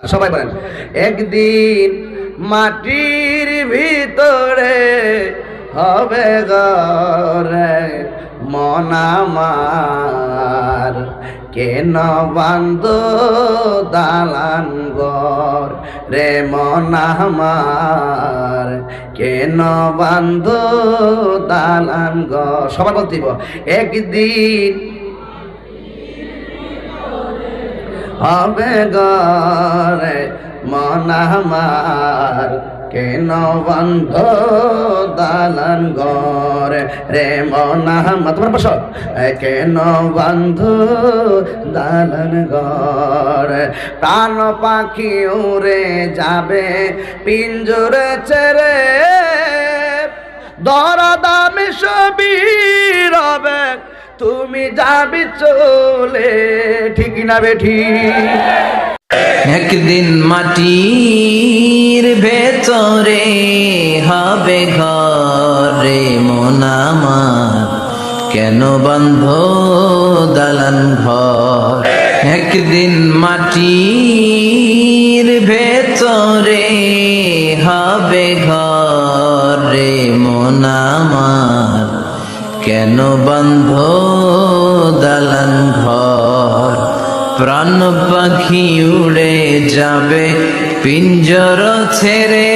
সবাই বলেন, একদিন মাটির ভিতরে হবে ঘরে মন আমার, কেন বান্ধ দালান ঘর রে মন আমার, কেন বান্ধ দালান ঘর। সবাই বলতে দিব, একদিন হবে ঘরে মন আমার, কেন বন্ধ দালান ঘরে রে মন আমার। তোমার বসো, কেন বন্ধ দালান ঘরে। প্রাণ পাখি উড়ে যাবে পিঞ্জরে ছেড়ে, দরা দামে সবই রবে তুমি যাবি চলে, ঠিক না বেঠি। একদিন মাটির ভেতরে হবে ঘরে মন আমার, কেন বন্ধ দালান ঘর। একদিন মাটির ভেতরে হবে ঘরে মন আমার, কেন বন্ধ দালান ঘর। প্রাণ পাখি উড়ে যাবে পিঞ্জর ছেড়ে,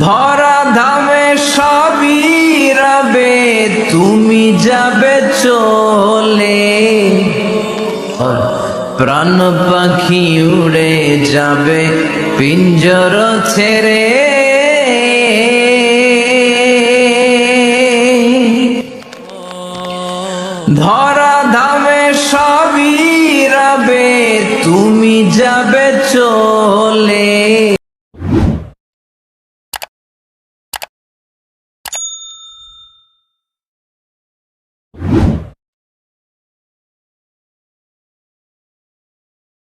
ধরা ধামে সবই রবে তুমি যাবে চলে। প্রাণ পাখি উড়ে যাবে পিঞ্জর ছেড়ে, ধরা ধামে সবই রবে তুমি যাবে চলে।